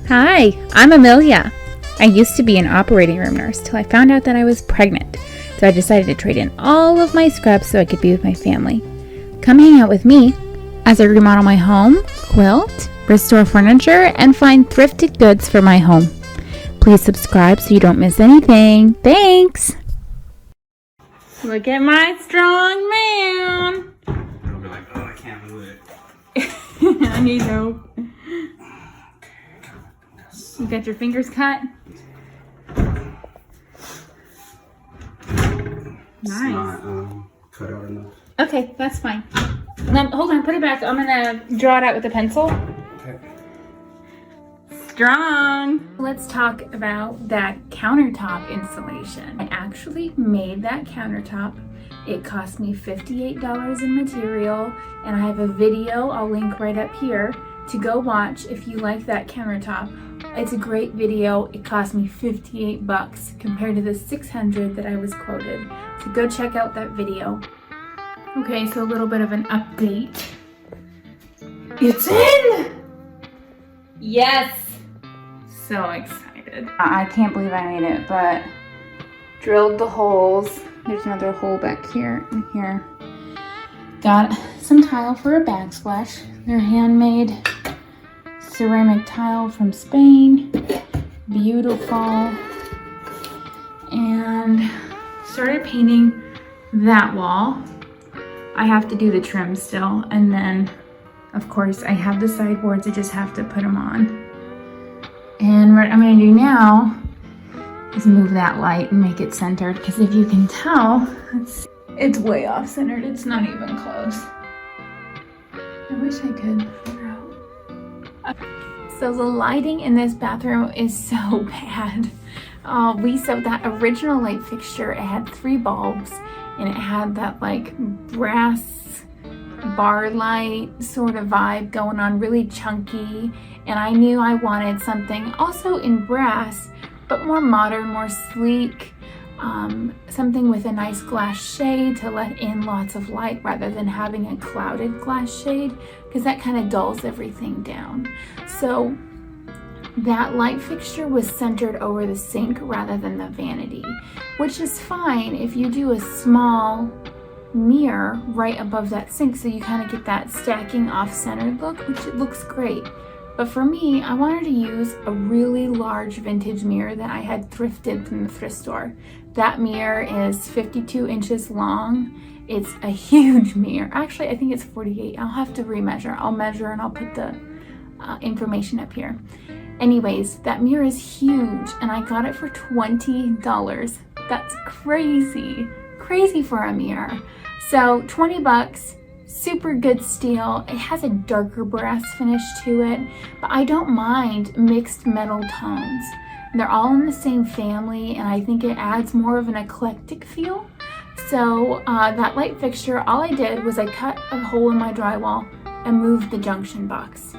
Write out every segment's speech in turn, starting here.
Hi, I'm Amelia. I used to be an operating room nurse till I found out that I was pregnant, so I decided to trade in all of my scrubs so I could be with my family. Come hang out with me as I remodel my home, quilt, restore furniture, and find thrifted goods for my home. Please subscribe so you don't miss anything. Thanks! Look at my strong man! I'll be like, oh, I can't move it. I need help. You got your fingers cut? It's Nice. not cut out enough. Okay, that's fine. Now, hold on, put it back. I'm gonna draw it out with a pencil. Okay. Strong. Let's talk about that countertop installation. I actually made that countertop. It cost me $58 in material, and I have a video I'll link right up here to go watch if you like that countertop. It's a great video. It cost me 58 bucks compared to the 600 that I was quoted. So go check out that video. Okay, so a little bit of an update. It's in! Yes! So excited. I can't believe I made it, but drilled the holes. There's another hole back here and here. Got some tile for a backsplash. They're handmade ceramic tile from Spain. Beautiful. And started painting that wall. I have to do the trim still, and then of course I have the sideboards. I just have to put them on. And what I'm going to do now is move that light and make it centered, because if you can tell, it's way off centered. It's not even close. I wish I could figure out. So the lighting in this bathroom is so bad. So that original light fixture, it had 3 bulbs, and it had that like brass bar light sort of vibe going on, really chunky. And I knew I wanted something also in brass, but more modern, more sleek, something with a nice glass shade to let in lots of light rather than having a clouded glass shade, because that kind of dulls everything down. So that light fixture was centered over the sink rather than the vanity, which is fine if you do a small mirror right above that sink, so you kind of get that stacking off-centered look, which it looks great. But for me, I wanted to use a really large vintage mirror that I had thrifted from the thrift store. That mirror is 52 inches long. It's a huge mirror. Actually, I think it's 48. I'll have to remeasure. I'll measure and I'll put the information up here. Anyways, that mirror is huge, and I got it for $20. That's crazy. Crazy for a mirror. So 20 bucks. Super good steel. It has a darker brass finish to it, but I don't mind mixed metal tones. They're all in the same family, and I think it adds more of an eclectic feel. So that light fixture, all I did was I cut a hole in my drywall and moved the junction box.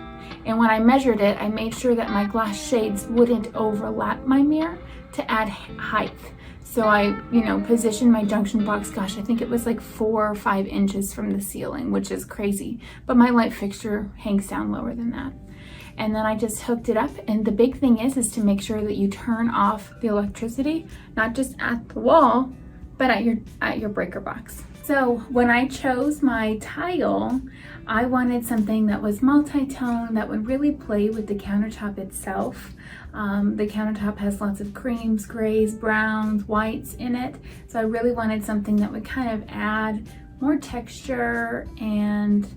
And when I measured it, I made sure that my glass shades wouldn't overlap my mirror to add height. So I, positioned my junction box, gosh, I think it was like 4 or 5 inches from the ceiling, which is crazy. But my light fixture hangs down lower than that. And then I just hooked it up. And the big thing is to make sure that you turn off the electricity, not just at the wall, but at your breaker box. So when I chose my tile, I wanted something that was multi-tone, that would really play with the countertop itself. The countertop has lots of creams, grays, browns, whites in it. So I really wanted something that would kind of add more texture, and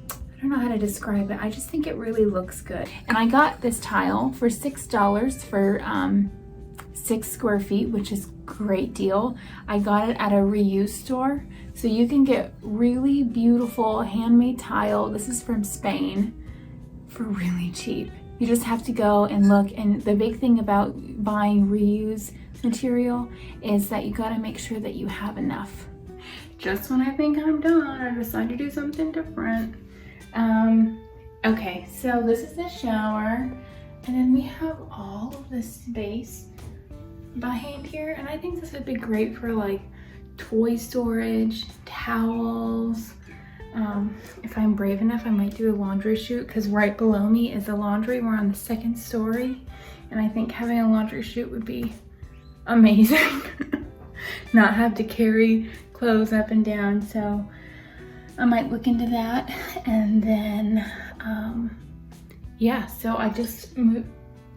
I don't know how to describe it. I just think it really looks good. And I got this tile for $6 for 6 square feet, which is a great deal. I got it at a reuse store. So you can get really beautiful handmade tile. This is from Spain for really cheap. You just have to go and look. And the big thing about buying reuse material is that you gotta make sure that you have enough. Just when I think I'm done, I decide to do something different. Okay, so this is the shower. And then we have all of this space behind here. And I think this would be great for like toy storage, towels. if I'm brave enough, I might do a laundry chute, because right below me is a laundry. We're on the 2nd story, and I think having a laundry chute would be amazing. Not have to carry clothes up and down, so I might look into that. And then yeah, so I just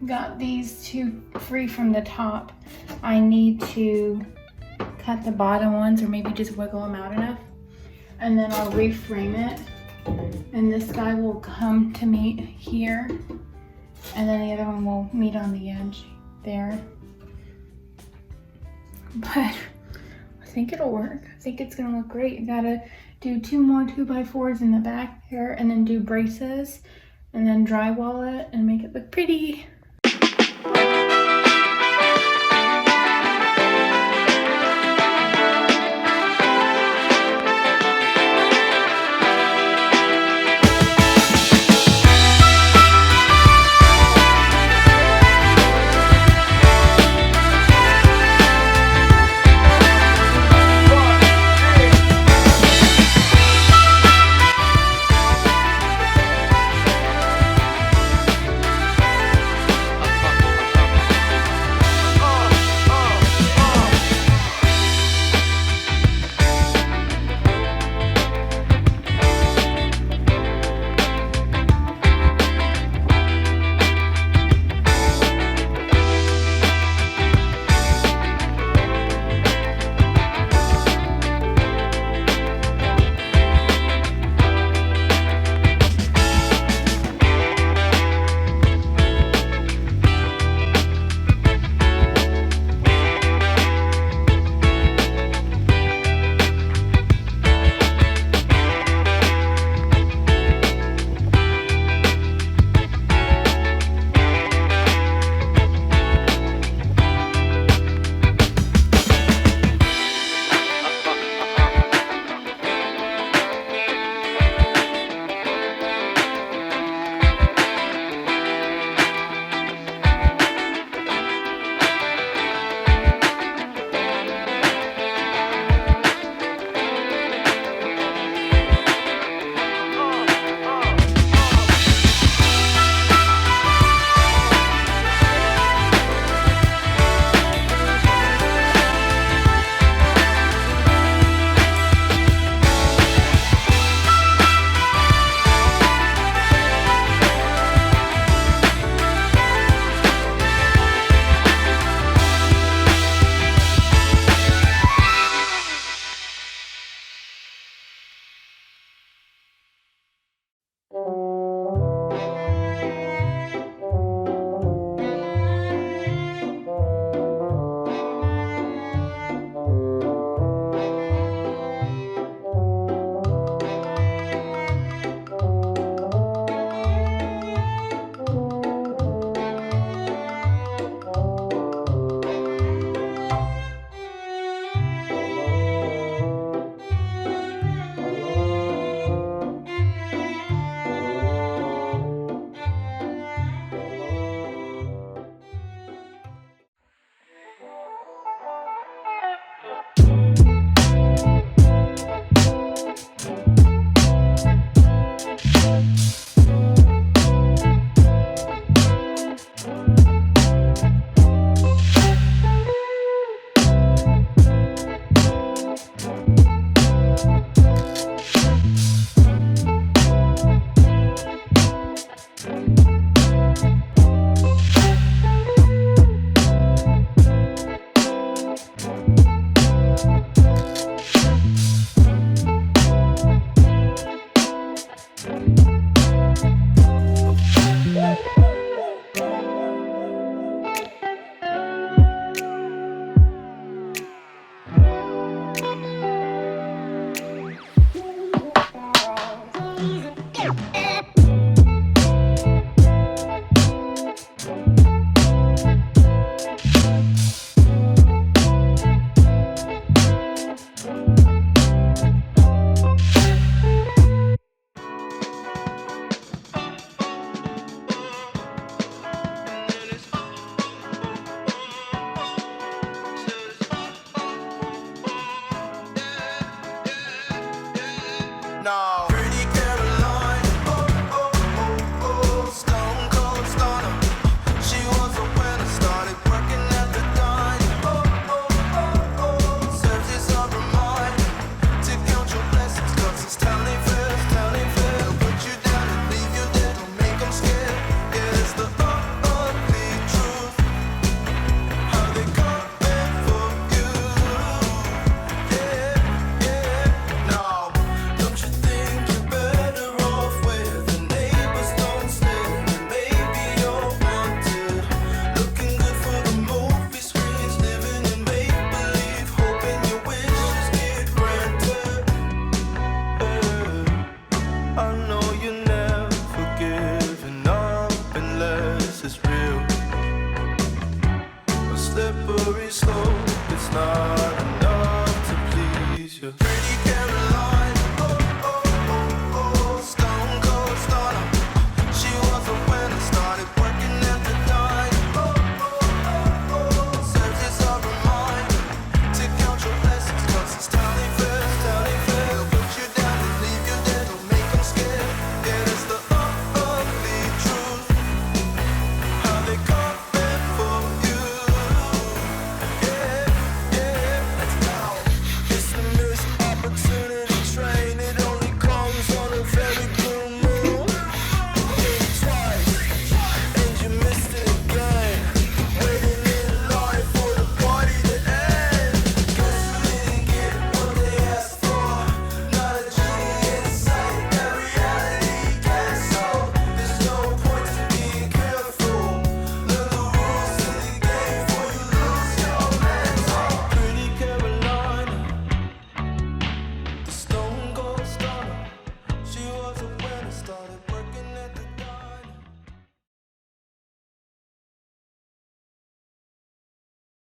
got these 2 free from the top. I need to cut the bottom ones, or maybe just wiggle them out enough, and then I'll reframe it, and this guy will come to meet here, and then the other one will meet on the edge there. But I think it'll work. I think it's gonna look great. I gotta do 2 more 2x4s in the back here, and then do braces, and then drywall it and make it look pretty. to